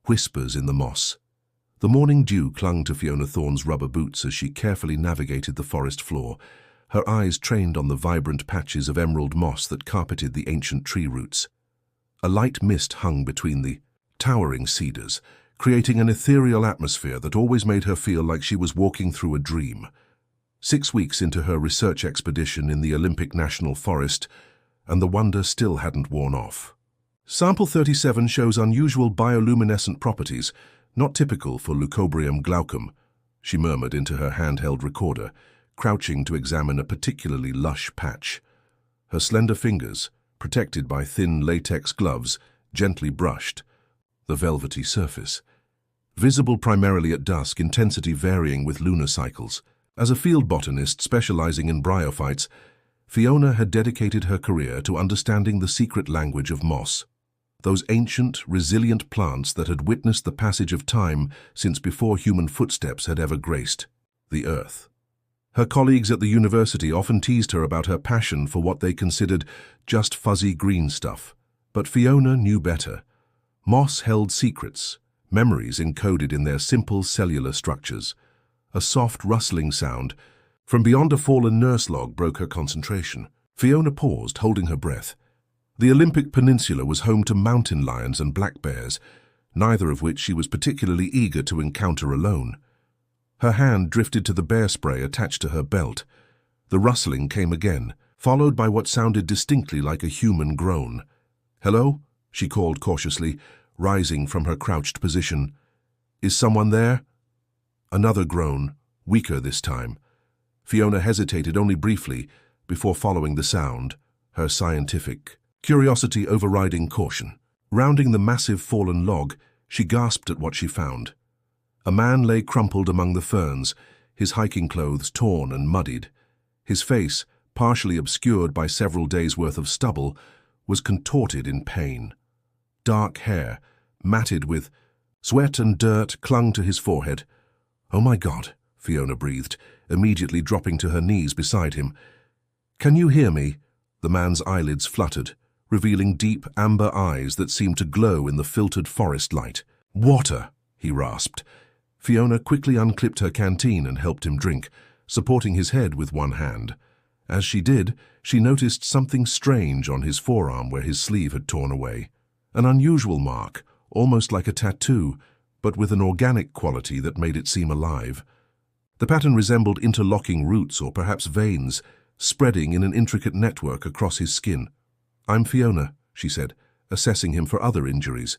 whispers in the moss. The morning dew clung to Fiona Thorne's rubber boots as she carefully navigated the forest floor, her eyes trained on the vibrant patches of emerald moss that carpeted the ancient tree roots. A light mist hung between the towering cedars, creating an ethereal atmosphere that always made her feel like she was walking through a dream. 6 weeks into her research expedition in the Olympic National Forest, and the wonder still hadn't worn off. Sample 37 shows unusual bioluminescent properties, not typical for Leucobrium glaucum, she murmured into her handheld recorder, crouching to examine a particularly lush patch. Her slender fingers, protected by thin latex gloves, gently brushed the velvety surface. Visible primarily at dusk, intensity varying with lunar cycles. As a field botanist specializing in bryophytes, Fiona had dedicated her career to understanding the secret language of moss, those ancient, resilient plants that had witnessed the passage of time since before human footsteps had ever graced the earth. Her colleagues at the university often teased her about her passion for what they considered just fuzzy green stuff. But Fiona knew better. Moss held secrets, memories encoded in their simple cellular structures. A soft rustling sound from beyond a fallen nurse log broke her concentration. Fiona paused, holding her breath. The Olympic Peninsula was home to mountain lions and black bears, neither of which she was particularly eager to encounter alone. Her hand drifted to the bear spray attached to her belt. The rustling came again, followed by what sounded distinctly like a human groan. "Hello?" she called cautiously, rising from her crouched position. "Is someone there?" Another groan, weaker this time. Fiona hesitated only briefly before following the sound, her scientific curiosity overriding caution. Rounding the massive fallen log, she gasped at what she found. A man lay crumpled among the ferns, his hiking clothes torn and muddied. His face, partially obscured by several days' worth of stubble, was contorted in pain. Dark hair, matted with sweat and dirt, clung to his forehead. "Oh my God," Fiona breathed, immediately dropping to her knees beside him. "Can you hear me?" The man's eyelids fluttered, revealing deep amber eyes that seemed to glow in the filtered forest light. "Water," he rasped. Fiona quickly unclipped her canteen and helped him drink, supporting his head with one hand. As she did, she noticed something strange on his forearm where his sleeve had torn away. An unusual mark, almost like a tattoo, but with an organic quality that made it seem alive. The pattern resembled interlocking roots or perhaps veins, spreading in an intricate network across his skin. "I'm Fiona," she said, assessing him for other injuries.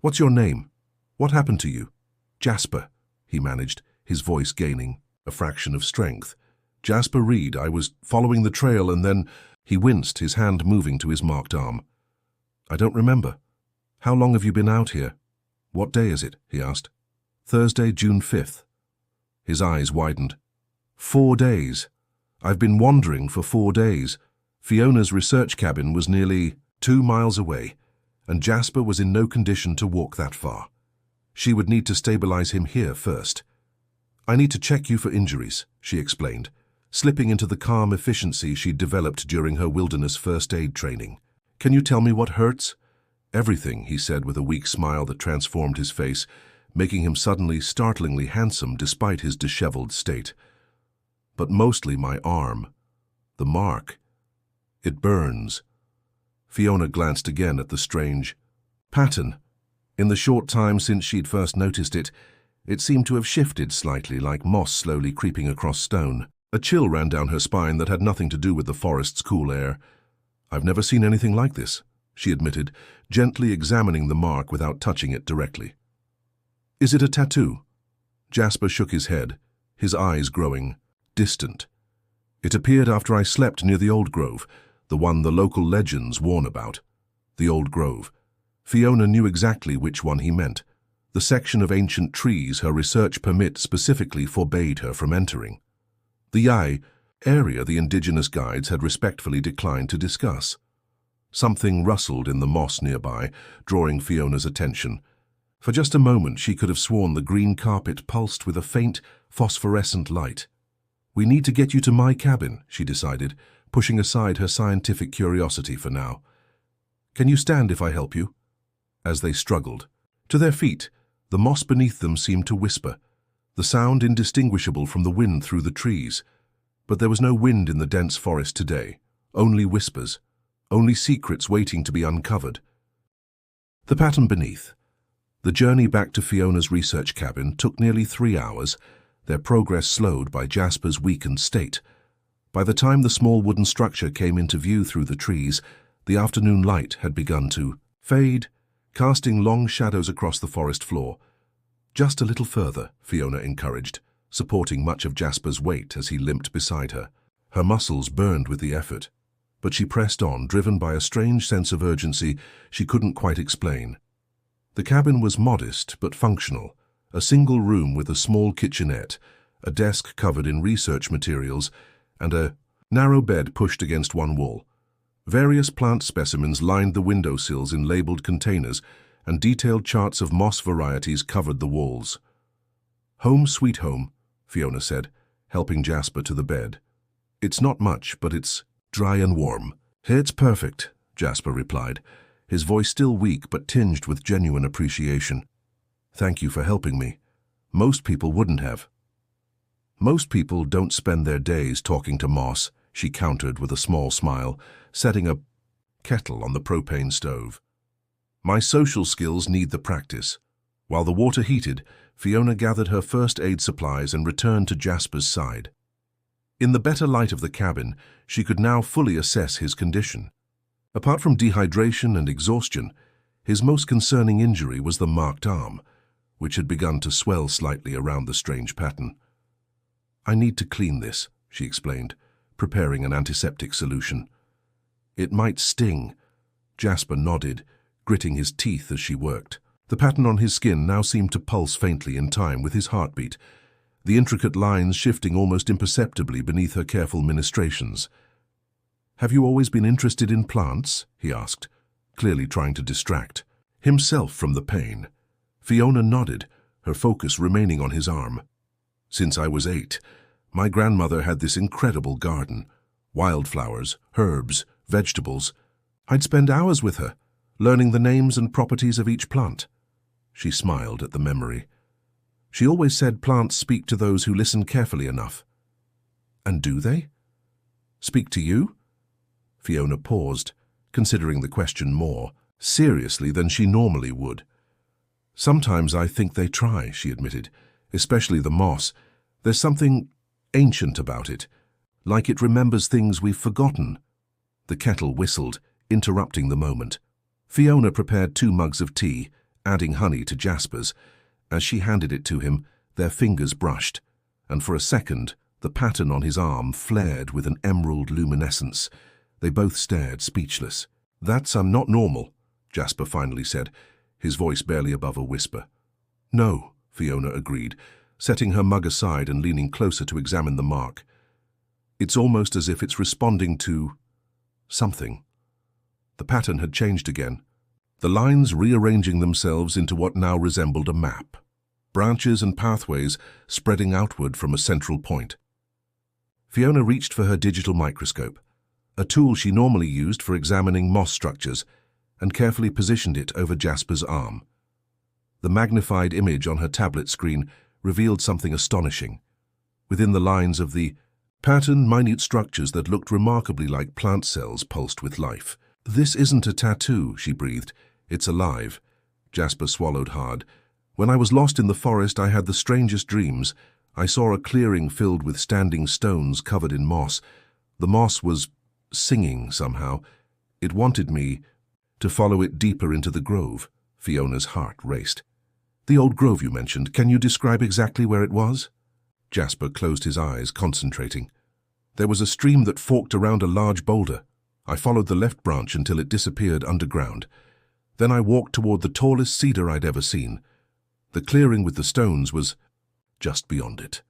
"What's your name? What happened to you?" "Jasper," he managed, his voice gaining a fraction of strength. "Jasper Reed. I was following the trail and then—" He winced, his hand moving to his marked arm. "I don't remember. How long have you been out here?" "What day is it?" he asked. "Thursday, June 5th. His eyes widened. 4 days. I've been wandering for 4 days. Fiona's research cabin was nearly 2 miles away, and Jasper was in no condition to walk that far. She would need to stabilize him here first. "I need to check you for injuries," she explained, slipping into the calm efficiency she'd developed during her wilderness first aid training. "Can you tell me what hurts?" "Everything," he said with a weak smile that transformed his face, making him suddenly startlingly handsome despite his disheveled state. "But mostly my arm. The mark. It burns." Fiona glanced again at the strange pattern. In the short time since she'd first noticed it, it seemed to have shifted slightly, like moss slowly creeping across stone. A chill ran down her spine that had nothing to do with the forest's cool air. "I've never seen anything like this," she admitted, gently examining the mark without touching it directly. "Is it a tattoo?" Jasper shook his head, his eyes growing distant. "It appeared after I slept near the old grove, the one the local legends warn about." The old grove. Fiona knew exactly which one he meant. The section of ancient trees her research permit specifically forbade her from entering. The area the indigenous guides had respectfully declined to discuss. Something rustled in the moss nearby, drawing Fiona's attention. For just a moment she could have sworn the green carpet pulsed with a faint, phosphorescent light. "We need to get you to my cabin," she decided, pushing aside her scientific curiosity for now. "Can you stand if I help you?" As they struggled to their feet, The moss beneath them seemed to whisper, the sound indistinguishable from the wind through the trees. But there was no wind in the dense forest today, only whispers, only secrets waiting to be uncovered. The pattern beneath. The journey back to Fiona's research cabin took nearly 3 hours, their progress slowed by Jasper's weakened state. By the time the small wooden structure came into view through the trees, the afternoon light had begun to fade, casting long shadows across the forest floor. "Just a little further," Fiona encouraged, supporting much of Jasper's weight as he limped beside her. Her muscles burned with the effort, but she pressed on, driven by a strange sense of urgency she couldn't quite explain. The cabin was modest but functional, a single room with a small kitchenette, a desk covered in research materials, and a narrow bed pushed against one wall. Various plant specimens lined the windowsills in labeled containers, and detailed charts of moss varieties covered the walls. "Home sweet home," Fiona said, helping Jasper to the bed. "It's not much, but it's dry and warm." "It's perfect," Jasper replied, his voice still weak but tinged with genuine appreciation. "Thank you for helping me. Most people wouldn't have." "Most people don't spend their days talking to moss," she countered with a small smile, setting a kettle on the propane stove. "My social skills need the practice." While the water heated, Fiona gathered her first aid supplies and returned to Jasper's side. In the better light of the cabin, she could now fully assess his condition. Apart from dehydration and exhaustion, his most concerning injury was the marked arm, which had begun to swell slightly around the strange pattern. "I need to clean this," she explained, preparing an antiseptic solution. "It might sting." Jasper nodded, gritting his teeth as she worked. The pattern on his skin now seemed to pulse faintly in time with his heartbeat, the intricate lines shifting almost imperceptibly beneath her careful ministrations. "Have you always been interested in plants?" he asked, clearly trying to distract himself from the pain. Fiona nodded, her focus remaining on his arm. "Since I was 8, my grandmother had this incredible garden. Wildflowers, herbs, vegetables. I'd spend hours with her, learning the names and properties of each plant." She smiled at the memory. "She always said plants speak to those who listen carefully enough." "And do they? Speak to you?" Fiona paused, considering the question more seriously than she normally would. "Sometimes I think they try," she admitted, "especially the moss. There's something ancient about it, like it remembers things we've forgotten." The kettle whistled, interrupting the moment. Fiona prepared 2 mugs of tea, adding honey to Jasper's. As she handed it to him, their fingers brushed, and for a second, the pattern on his arm flared with an emerald luminescence. They both stared, speechless. "That's not normal," Jasper finally said, his voice barely above a whisper. "No," Fiona agreed, setting her mug aside and leaning closer to examine the mark. "It's almost as if it's responding to something." The pattern had changed again, the lines rearranging themselves into what now resembled a map, branches and pathways spreading outward from a central point. Fiona reached for her digital microscope, a tool she normally used for examining moss structures, and carefully positioned it over Jasper's arm. The magnified image on her tablet screen revealed something astonishing. Within the lines of the pattern, minute structures that looked remarkably like plant cells pulsed with life. "This isn't a tattoo," she breathed. "It's alive." Jasper swallowed hard. "When I was lost in the forest, I had the strangest dreams. I saw a clearing filled with standing stones covered in moss. The moss was singing somehow. It wanted me to follow it deeper into the grove." Fiona's heart raced. "The old grove you mentioned, can you describe exactly where it was?" Jasper closed his eyes, concentrating. "There was a stream that forked around a large boulder. I followed the left branch until it disappeared underground. Then I walked toward the tallest cedar I'd ever seen. The clearing with the stones was just beyond it."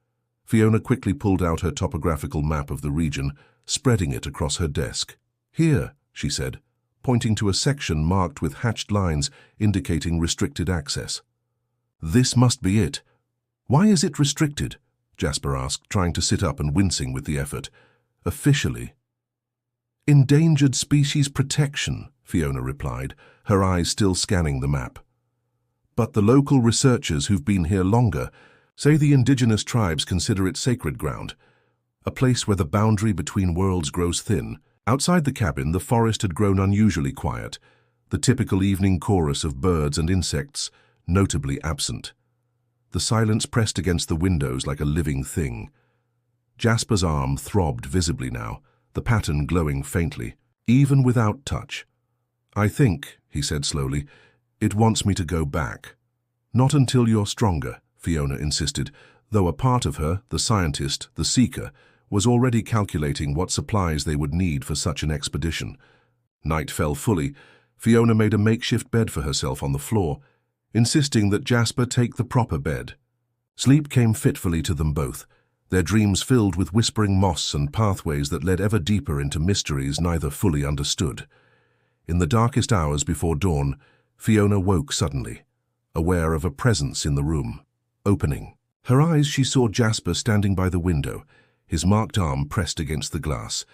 Fiona quickly pulled out her topographical map of the region, spreading it across her desk. "Here," she said, pointing to a section marked with hatched lines indicating restricted access. "This must be it." "Why is it restricted?" Jasper asked, trying to sit up and wincing with the effort. "Officially." "Endangered species protection," Fiona replied, her eyes still scanning the map. But the local researchers who've been here longer say the indigenous tribes consider it sacred ground, a place where the boundary between worlds grows thin. Outside the cabin, the forest had grown unusually quiet, the typical evening chorus of birds and insects notably absent. The silence pressed against the windows like a living thing. Jasper's arm throbbed visibly now, the pattern glowing faintly, even without touch. "I think," he said slowly, "it wants me to go back." "Not until you're stronger," Fiona insisted, though a part of her, the scientist, the seeker, was already calculating what supplies they would need for such an expedition. Night fell fully. Fiona made a makeshift bed for herself on the floor, insisting that Jasper take the proper bed. Sleep came fitfully to them both, their dreams filled with whispering moss and pathways that led ever deeper into mysteries neither fully understood. In the darkest hours before dawn, Fiona woke suddenly, aware of a presence in the room. Opening her eyes, she saw Jasper standing by the window, his marked arm pressed against the glass.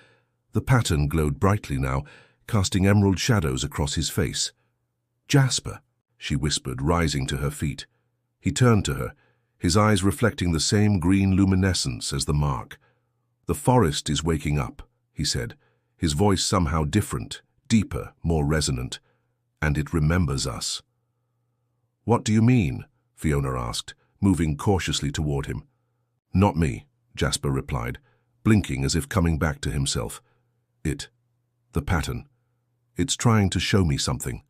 The pattern glowed brightly now, casting emerald shadows across his face. "Jasper," she whispered, rising to her feet. He turned to her, his eyes reflecting the same green luminescence as the mark. "The forest is waking up," he said, his voice somehow different, deeper, more resonant. "And it remembers us." "What do you mean?" Fiona asked, moving cautiously toward him. "Not me," Jasper replied, blinking as if coming back to himself. The pattern. It's trying to show me something."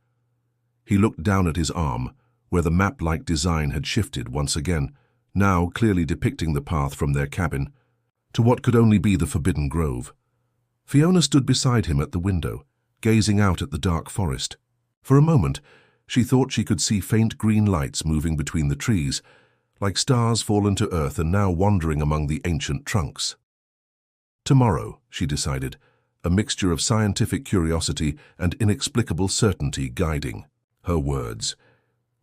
He looked down at his arm, where the map-like design had shifted once again, now clearly depicting the path from their cabin to what could only be the Forbidden Grove. Fiona stood beside him at the window, gazing out at the dark forest. For a moment, she thought she could see faint green lights moving between the trees, like stars fallen to earth and now wandering among the ancient trunks. Tomorrow, she decided, a mixture of scientific curiosity and inexplicable certainty guiding her words.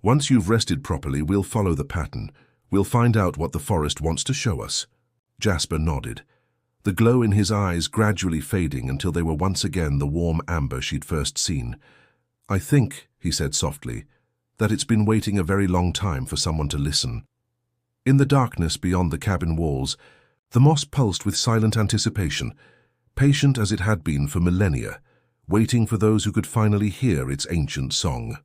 "Once you've rested properly, we'll follow the pattern. We'll find out what the forest wants to show us." Jasper nodded, the glow in his eyes gradually fading until they were once again the warm amber she'd first seen. "I think," he said softly, "that it's been waiting a very long time for someone to listen." In the darkness beyond the cabin walls, the moss pulsed with silent anticipation, patient as it had been for millennia, waiting for those who could finally hear its ancient song.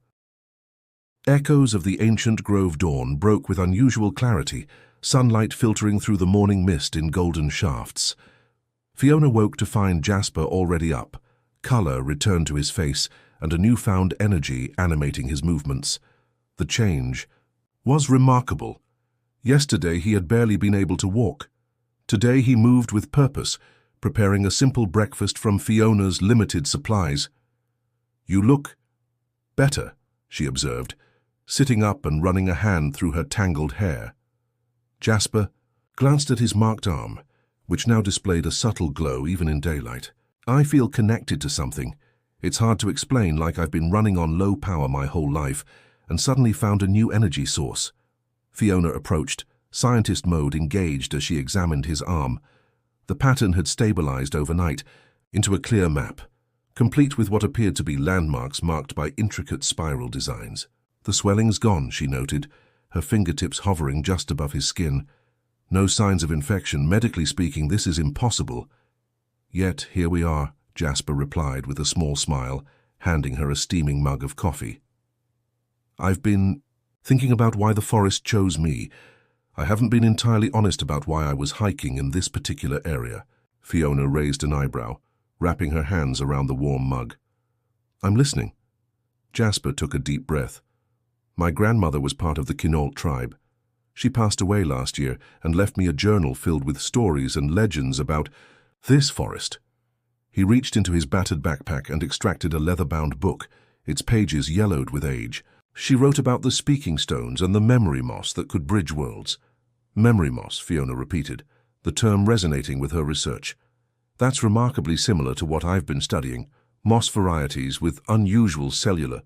Echoes of the ancient grove dawn broke with unusual clarity, sunlight filtering through the morning mist in golden shafts. Fiona woke to find Jasper already up, color returned to his face, and a newfound energy animating his movements. The change was remarkable. Yesterday he had barely been able to walk. Today he moved with purpose, preparing a simple breakfast from Fiona's limited supplies. "You look better," she observed, sitting up and running a hand through her tangled hair. Jasper glanced at his marked arm, which now displayed a subtle glow even in daylight. "I feel connected to something. It's hard to explain, like I've been running on low power my whole life, and suddenly found a new energy source." Fiona approached, scientist mode engaged as she examined his arm. The pattern had stabilized overnight into a clear map, complete with what appeared to be landmarks marked by intricate spiral designs. "The swelling's gone," she noted, her fingertips hovering just above his skin. "No signs of infection. Medically speaking, this is impossible." "Yet here we are," Jasper replied with a small smile, handing her a steaming mug of coffee. "I've been thinking about why the forest chose me. I haven't been entirely honest about why I was hiking in this particular area." Fiona raised an eyebrow, wrapping her hands around the warm mug. "I'm listening." Jasper took a deep breath. "My grandmother was part of the Quinault tribe. She passed away last year and left me a journal filled with stories and legends about this forest." He reached into his battered backpack and extracted a leather-bound book, its pages yellowed with age. "She wrote about the speaking stones and the memory moss that could bridge worlds." "Memory moss," Fiona repeated, the term resonating with her research. "That's remarkably similar to what I've been studying, moss varieties with unusual cellular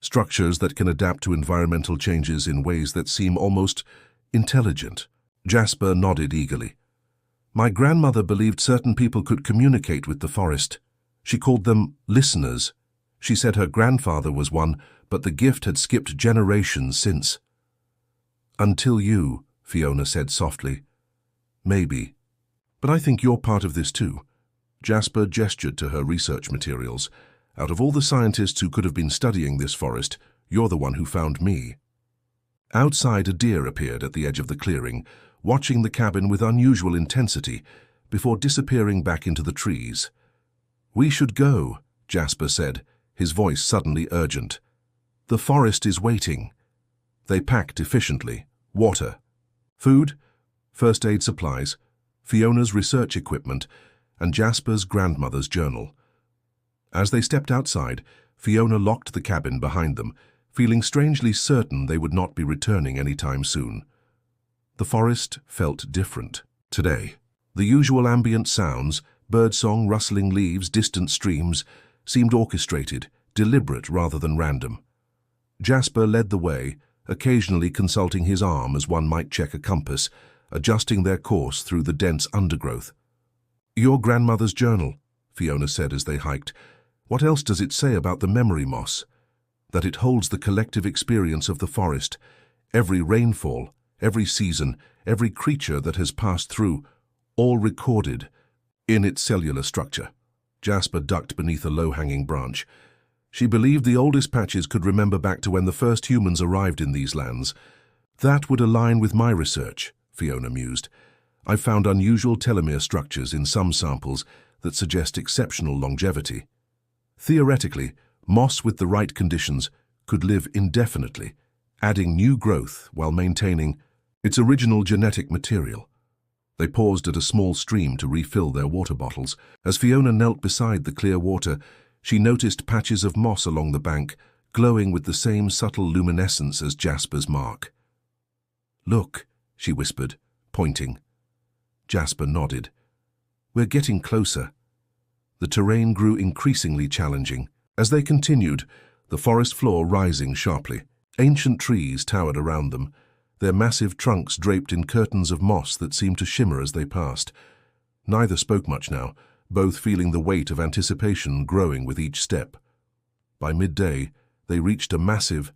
structures that can adapt to environmental changes in ways that seem almost intelligent." Jasper nodded eagerly. "My grandmother believed certain people could communicate with the forest. She called them listeners. She said her grandfather was one, but the gift had skipped generations since. "Until you," Fiona said softly. "Maybe. But I think you're part of this too." Jasper gestured to her research materials. "Out of all the scientists who could have been studying this forest, you're the one who found me." Outside, a deer appeared at the edge of the clearing, watching the cabin with unusual intensity, before disappearing back into the trees. "We should go," Jasper said, his voice suddenly urgent. "The forest is waiting." They packed efficiently. Water, food, first aid supplies, Fiona's research equipment, and Jasper's grandmother's journal. As they stepped outside, Fiona locked the cabin behind them, feeling strangely certain they would not be returning anytime soon. The forest felt different today. The usual ambient sounds, birdsong, rustling leaves, distant streams, seemed orchestrated, deliberate rather than random. Jasper led the way, occasionally consulting his arm as one might check a compass, adjusting their course through the dense undergrowth. "Your grandmother's journal," Fiona said as they hiked. "What else does it say about the memory moss?" "That it holds the collective experience of the forest, every rainfall, every season, every creature that has passed through, all recorded in its cellular structure." Jasper ducked beneath a low-hanging branch. She believed the oldest patches could remember back to when the first humans arrived in these lands. "That would align with my research," Fiona mused. "I've found unusual telomere structures in some samples that suggest exceptional longevity. Theoretically, moss with the right conditions could live indefinitely, adding new growth while maintaining its original genetic material." They paused at a small stream to refill their water bottles. As Fiona knelt beside the clear water, she noticed patches of moss along the bank, glowing with the same subtle luminescence as Jasper's mark. "Look," she whispered, pointing. Jasper nodded. "We're getting closer." The terrain grew increasingly challenging. As they continued, the forest floor rising sharply. Ancient trees towered around them, their massive trunks draped in curtains of moss that seemed to shimmer as they passed. Neither spoke much now, both feeling the weight of anticipation growing with each step. By midday, they reached a massive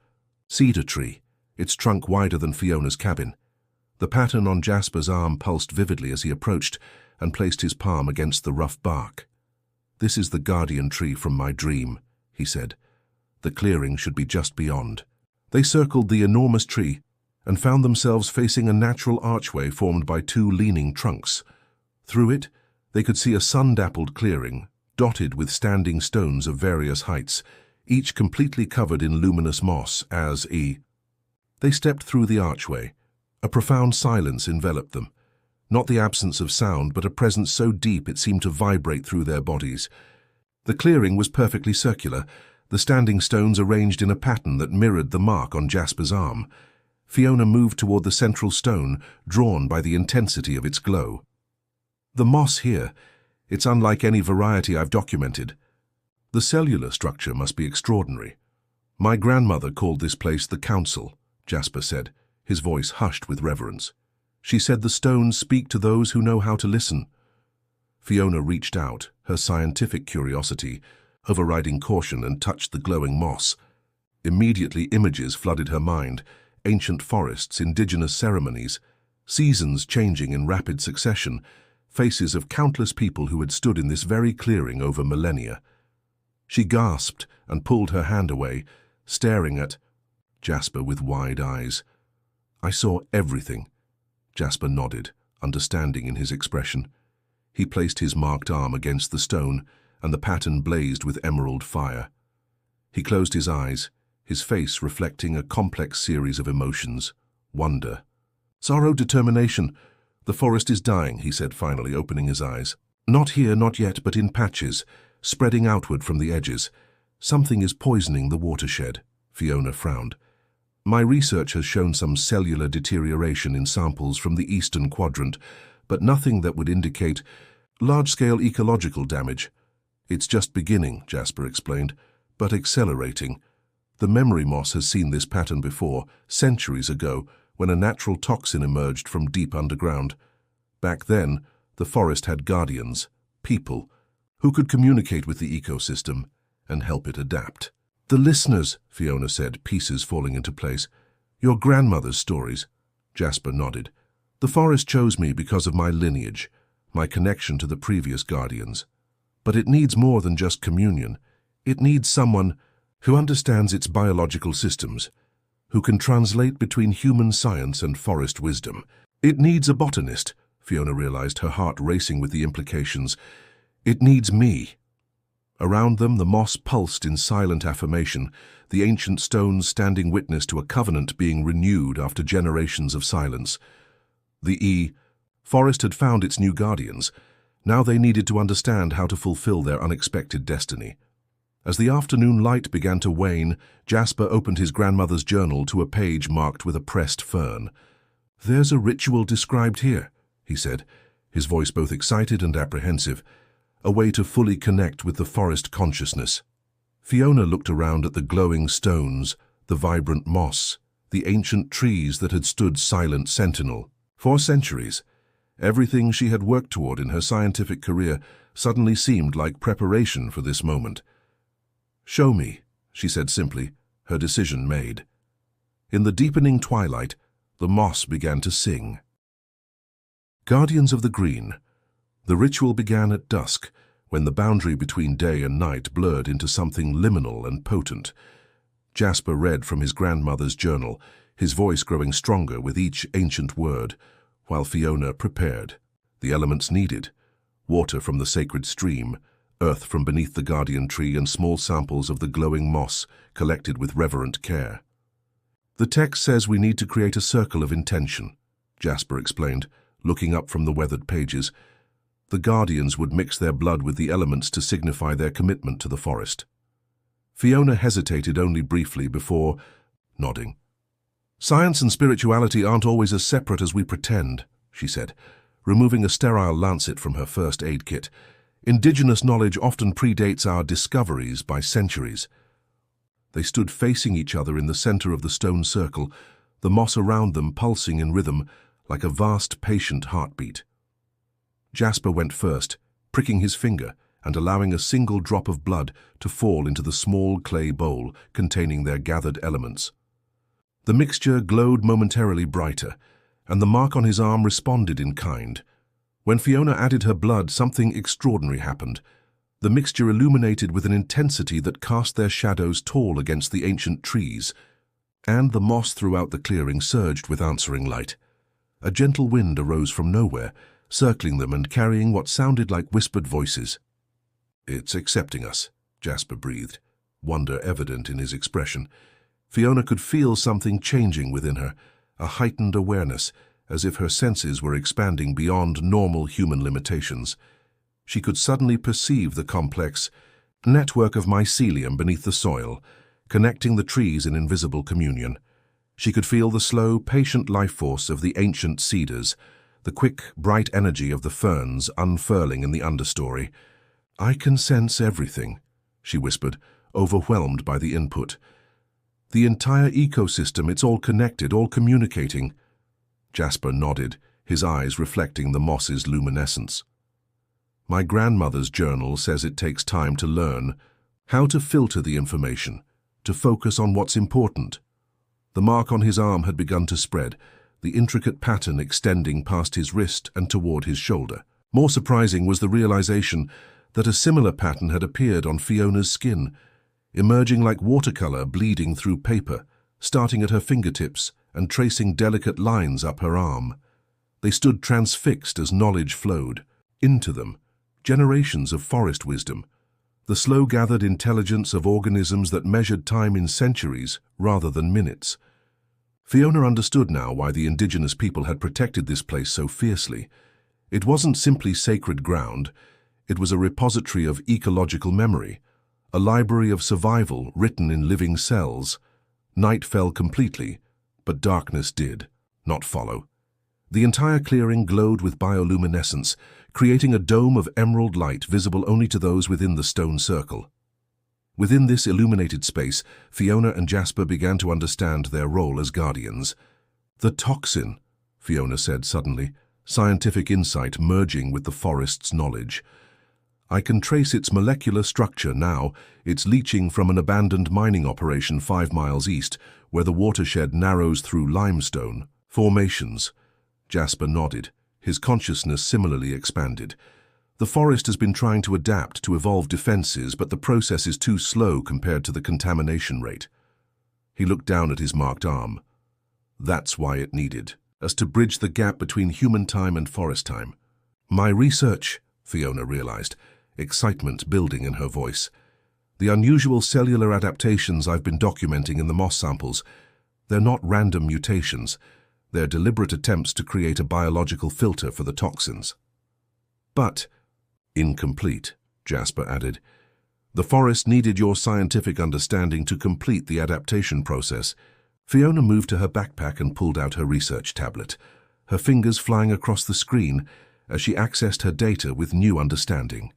cedar tree, its trunk wider than Fiona's cabin. The pattern on Jasper's arm pulsed vividly as he approached and placed his palm against the rough bark. "This is the guardian tree from my dream," he said. "The clearing should be just beyond." They circled the enormous tree and found themselves facing a natural archway formed by two leaning trunks. Through it, they could see a sun-dappled clearing, dotted with standing stones of various heights, each completely covered in luminous moss They stepped through the archway. A profound silence enveloped them. Not the absence of sound, but a presence so deep it seemed to vibrate through their bodies. The clearing was perfectly circular, the standing stones arranged in a pattern that mirrored the mark on Jasper's arm. Fiona moved toward the central stone, drawn by the intensity of its glow. "The moss here, it's unlike any variety I've documented. The cellular structure must be extraordinary. My grandmother called this place the Council," Jasper said, his voice hushed with reverence. "She said the stones speak to those who know how to listen." Fiona reached out, her scientific curiosity overriding caution, and touched the glowing moss. Immediately images flooded her mind, ancient forests, indigenous ceremonies, seasons changing in rapid succession, faces of countless people who had stood in this very clearing over millennia. She gasped and pulled her hand away, staring at Jasper with wide eyes. "I saw everything." Jasper nodded, understanding in his expression. He placed his marked arm against the stone, and the pattern blazed with emerald fire. He closed his eyes, his face reflecting a complex series of emotions: wonder, sorrow, determination. "The forest is dying," he said, finally opening his eyes. "Not here, not yet, but in patches, spreading outward from the edges. Something is poisoning the watershed." Fiona frowned. "My research has shown some cellular deterioration in samples from the eastern quadrant, but nothing that would indicate large-scale ecological damage." "It's just beginning," Jasper explained, "but accelerating. The memory moss has seen this pattern before, centuries ago, when a natural toxin emerged from deep underground. Back then, the forest had guardians, people, who could communicate with the ecosystem and help it adapt." The listeners, Fiona said, pieces falling into place. Your grandmother's stories. Jasper nodded. The forest chose me because of my lineage, my connection to the previous guardians. But it needs more than just communion. It needs someone who understands its biological systems, who can translate between human science and forest wisdom. It needs a botanist, Fiona realized, her heart racing with the implications. It needs me. Around them, the moss pulsed in silent affirmation, the ancient stones standing witness to a covenant being renewed after generations of silence. The forest had found its new guardians. Now they needed to understand how to fulfill their unexpected destiny. As the afternoon light began to wane, Jasper opened his grandmother's journal to a page marked with a pressed fern. There's a ritual described here, he said, his voice both excited and apprehensive, a way to fully connect with the forest consciousness. Fiona looked around at the glowing stones, the vibrant moss, the ancient trees that had stood silent sentinel. For centuries, everything she had worked toward in her scientific career suddenly seemed like preparation for this moment. Show me, she said simply, her decision made. In the deepening twilight, the moss began to sing. Guardians of the Green. The ritual began at dusk, when the boundary between day and night blurred into something liminal and potent. Jasper read from his grandmother's journal, his voice growing stronger with each ancient word, while Fiona prepared. The elements needed: water from the sacred stream, earth from beneath the guardian tree, and small samples of the glowing moss collected with reverent care. The text says we need to create a circle of intention, Jasper explained, looking up from the weathered pages. The guardians would mix their blood with the elements to signify their commitment to the forest. Fiona hesitated only briefly before nodding. Science and spirituality aren't always as separate as we pretend, she said, removing a sterile lancet from her first aid kit. Indigenous knowledge often predates our discoveries by centuries. They stood facing each other in the center of the stone circle, the moss around them pulsing in rhythm like a vast, patient heartbeat. Jasper went first, pricking his finger and allowing a single drop of blood to fall into the small clay bowl containing their gathered elements. The mixture glowed momentarily brighter, and the mark on his arm responded in kind. When Fiona added her blood, something extraordinary happened. The mixture illuminated with an intensity that cast their shadows tall against the ancient trees, and the moss throughout the clearing surged with answering light. A gentle wind arose from nowhere, circling them and carrying what sounded like whispered voices. It's accepting us, Jasper breathed, wonder evident in his expression. Fiona could feel something changing within her, a heightened awareness, as if her senses were expanding beyond normal human limitations. She could suddenly perceive the complex network of mycelium beneath the soil, connecting the trees in invisible communion. She could feel the slow, patient life force of the ancient cedars, the quick, bright energy of the ferns unfurling in the understory. I can sense everything, she whispered, overwhelmed by the input. The entire ecosystem, it's all connected, all communicating. Jasper nodded, his eyes reflecting the moss's luminescence. My grandmother's journal says it takes time to learn how to filter the information, to focus on what's important. The mark on his arm had begun to spread, the intricate pattern extending past his wrist and toward his shoulder. More surprising was the realization that a similar pattern had appeared on Fiona's skin, emerging like watercolor bleeding through paper, starting at her fingertips and tracing delicate lines up her arm. They stood transfixed as knowledge flowed. Into them, generations of forest wisdom, the slow-gathered intelligence of organisms that measured time in centuries rather than minutes. Fiona understood now why the indigenous people had protected this place so fiercely. It wasn't simply sacred ground, it was a repository of ecological memory, a library of survival written in living cells. Night fell completely, but darkness did not follow. The entire clearing glowed with bioluminescence, creating a dome of emerald light visible only to those within the stone circle. Within this illuminated space, Fiona and Jasper began to understand their role as guardians. The toxin, Fiona said suddenly, scientific insight merging with the forest's knowledge. I can trace its molecular structure now. It's leaching from an abandoned mining operation 5 miles east, where the watershed narrows through limestone formations. Jasper nodded. His consciousness similarly expanded. The forest has been trying to adapt to evolve defenses, but the process is too slow compared to the contamination rate. He looked down at his marked arm. That's why it needed us to bridge the gap between human time and forest time. My research, Fiona realized, excitement building in her voice. The unusual cellular adaptations I've been documenting in the moss samples, they're not random mutations. They're deliberate attempts to create a biological filter for the toxins. But incomplete, Jasper added. The forest needed your scientific understanding to complete the adaptation process. Fiona moved to her backpack and pulled out her research tablet, her fingers flying across the screen as she accessed her data with new understanding.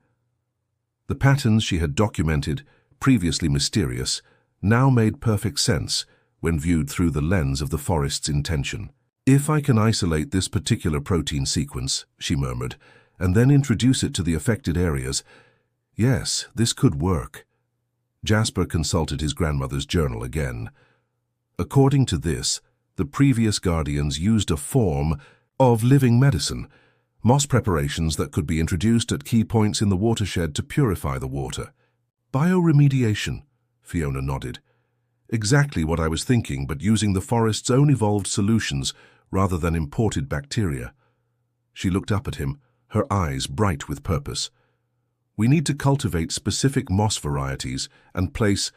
The patterns she had documented, previously mysterious, now made perfect sense when viewed through the lens of the forest's intention. If I can isolate this particular protein sequence, she murmured, and then introduce it to the affected areas, yes, this could work. Jasper consulted his grandmother's journal again. According to this, the previous guardians used a form of living medicine, moss preparations that could be introduced at key points in the watershed to purify the water. Bioremediation, Fiona nodded. Exactly what I was thinking, but using the forest's own evolved solutions rather than imported bacteria. She looked up at him, her eyes bright with purpose. We need to cultivate specific moss varieties and place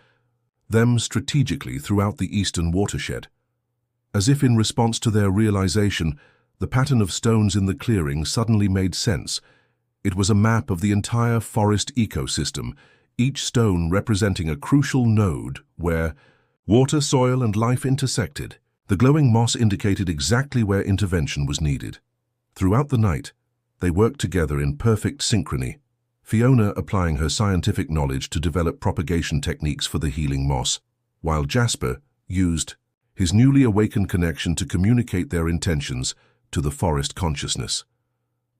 them strategically throughout the eastern watershed. As if in response to their realization, the pattern of stones in the clearing suddenly made sense. It was a map of the entire forest ecosystem, each stone representing a crucial node where water, soil, and life intersected. The glowing moss indicated exactly where intervention was needed. Throughout the night, they worked together in perfect synchrony, Fiona applying her scientific knowledge to develop propagation techniques for the healing moss, while Jasper used his newly awakened connection to communicate their intentions to the forest consciousness.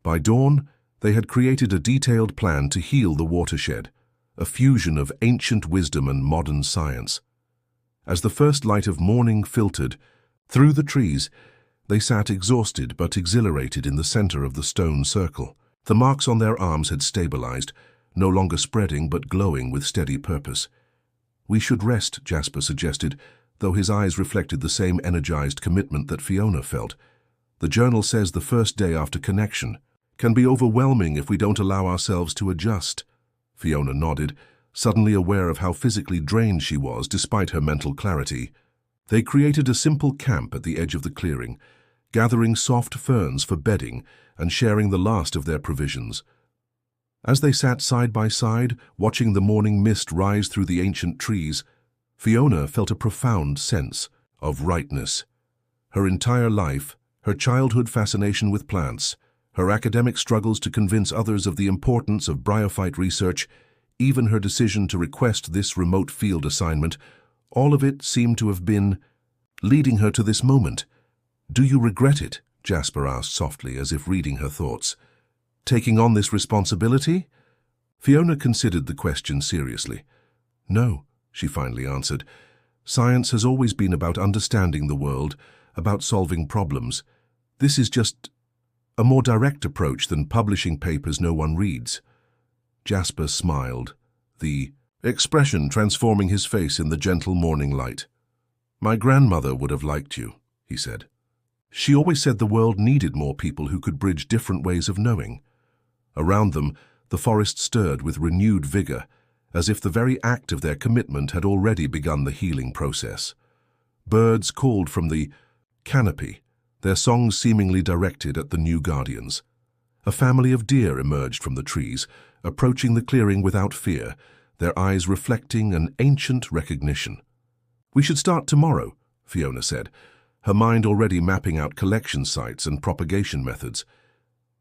By dawn, they had created a detailed plan to heal the watershed, a fusion of ancient wisdom and modern science. As the first light of morning filtered through the trees, they sat exhausted but exhilarated in the center of the stone circle. The marks on their arms had stabilized, no longer spreading but glowing with steady purpose. We should rest, Jasper suggested, though his eyes reflected the same energized commitment that Fiona felt. The journal says the first day after connection can be overwhelming if we don't allow ourselves to adjust. Fiona nodded, suddenly aware of how physically drained she was despite her mental clarity. They created a simple camp at the edge of the clearing, gathering soft ferns for bedding and sharing the last of their provisions. As they sat side by side, watching the morning mist rise through the ancient trees, Fiona felt a profound sense of rightness. Her entire life, her childhood fascination with plants, her academic struggles to convince others of the importance of bryophyte research, even her decision to request this remote field assignment, all of it seemed to have been leading her to this moment. "Do you regret it?" Jasper asked softly, as if reading her thoughts. "Taking on this responsibility?" Fiona considered the question seriously. "No," she finally answered. "Science has always been about understanding the world, about solving problems. This is just a more direct approach than publishing papers no one reads." Jasper smiled, the expression transforming his face in the gentle morning light. "My grandmother would have liked you," he said. "She always said the world needed more people who could bridge different ways of knowing." Around them, the forest stirred with renewed vigor, as if the very act of their commitment had already begun the healing process. Birds called from the canopy, their songs seemingly directed at the new guardians. A family of deer emerged from the trees, approaching the clearing without fear, their eyes reflecting an ancient recognition. "We should start tomorrow," Fiona said, her mind already mapping out collection sites and propagation methods.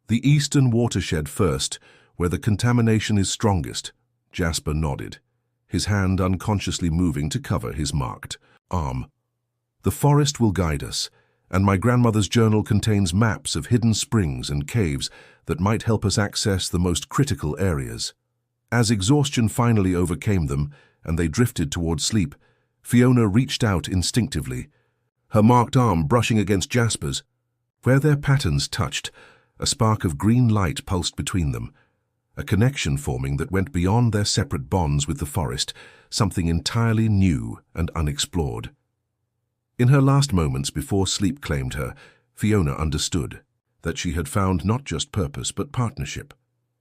"The eastern watershed first, where the contamination is strongest." Jasper nodded, his hand unconsciously moving to cover his marked arm. "The forest will guide us, and my grandmother's journal contains maps of hidden springs and caves that might help us access the most critical areas." As exhaustion finally overcame them and they drifted toward sleep, Fiona reached out instinctively, her marked arm brushing against Jasper's. Where their patterns touched, a spark of green light pulsed between them, a connection forming that went beyond their separate bonds with the forest, something entirely new and unexplored. In her last moments before sleep claimed her, Fiona understood that she had found not just purpose but partnership.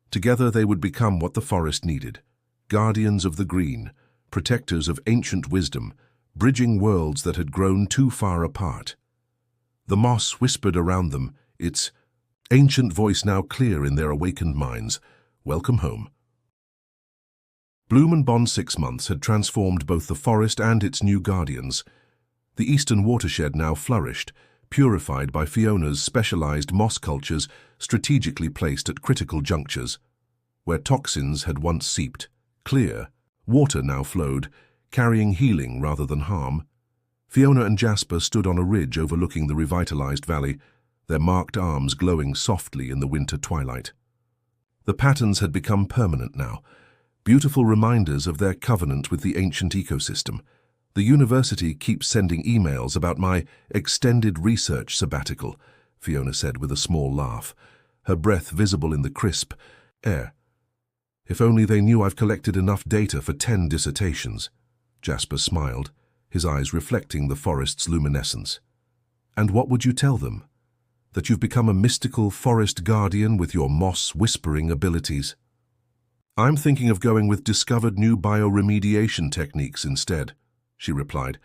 Together they would become what the forest needed, guardians of the green, protectors of ancient wisdom, bridging worlds that had grown too far apart. The moss whispered around them, its ancient voice now clear in their awakened minds. Welcome home. Bloom and Bond 6 months had transformed both the forest and its new guardians. The eastern watershed now flourished, purified by Fiona's specialized moss cultures strategically placed at critical junctures. Where toxins had once seeped, clear, water now flowed, carrying healing rather than harm. Fiona and Jasper stood on a ridge overlooking the revitalized valley, their marked arms glowing softly in the winter twilight. The patterns had become permanent now, beautiful reminders of their covenant with the ancient ecosystem. The university keeps sending emails about my extended research sabbatical, Fiona said with a small laugh, her breath visible in the crisp air. If only they knew I've collected enough data for 10 dissertations. Jasper smiled, his eyes reflecting the forest's luminescence. And what would you tell them? That you've become a mystical forest guardian with your moss-whispering abilities? I'm thinking of going with discovered new bioremediation techniques instead, she replied,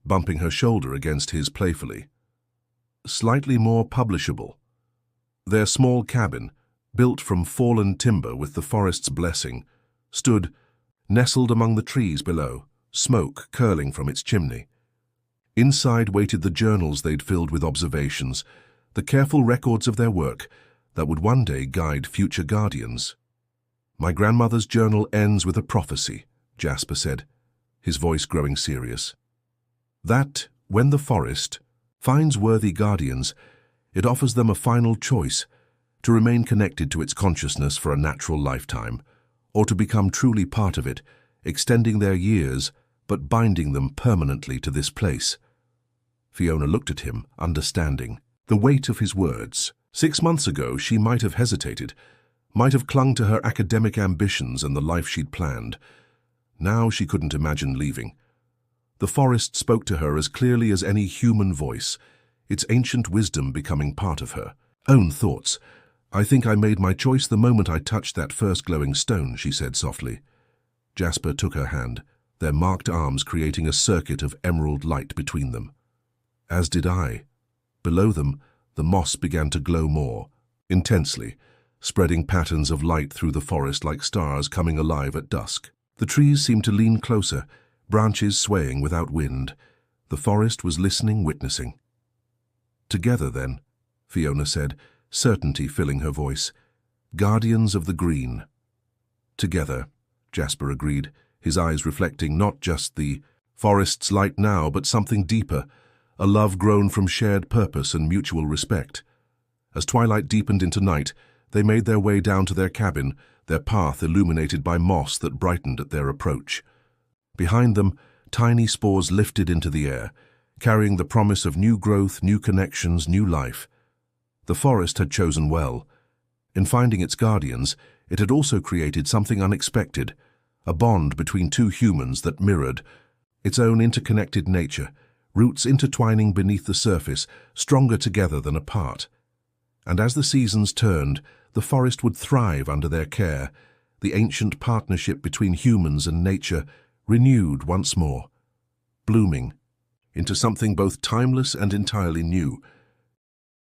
bumping her shoulder against his playfully. Slightly more publishable. Their small cabin, built from fallen timber with the forest's blessing, stood nestled among the trees below, smoke curling from its chimney. Inside waited the journals they'd filled with observations, the careful records of their work that would one day guide future guardians. My grandmother's journal ends with a prophecy, Jasper said, his voice growing serious. That, when the forest finds worthy guardians, it offers them a final choice, to remain connected to its consciousness for a natural lifetime, or to become truly part of it, extending their years but binding them permanently to this place. Fiona looked at him, understanding the weight of his words. 6 months ago she might have hesitated, might have clung to her academic ambitions and the life she'd planned. Now she couldn't imagine leaving. The forest spoke to her as clearly as any human voice, its ancient wisdom becoming part of her own thoughts. I think I made my choice the moment I touched that first glowing stone, she said softly. Jasper took her hand, their marked arms creating a circuit of emerald light between them. As did I. Below them, the moss began to glow more, intensely, spreading patterns of light through the forest like stars coming alive at dusk. The trees seemed to lean closer, branches swaying without wind. The forest was listening, witnessing. Together, then, Fiona said, certainty filling her voice. Guardians of the green. Together, Jasper agreed, his eyes reflecting not just the forest's light now, but something deeper, a love grown from shared purpose and mutual respect. As twilight deepened into night, they made their way down to their cabin, their path illuminated by moss that brightened at their approach. Behind them, tiny spores lifted into the air, carrying the promise of new growth, new connections, new life. The forest had chosen well. In finding its guardians, it had also created something unexpected, a bond between two humans that mirrored its own interconnected nature, roots intertwining beneath the surface, stronger together than apart. And as the seasons turned, the forest would thrive under their care, the ancient partnership between humans and nature renewed once more, blooming into something both timeless and entirely new.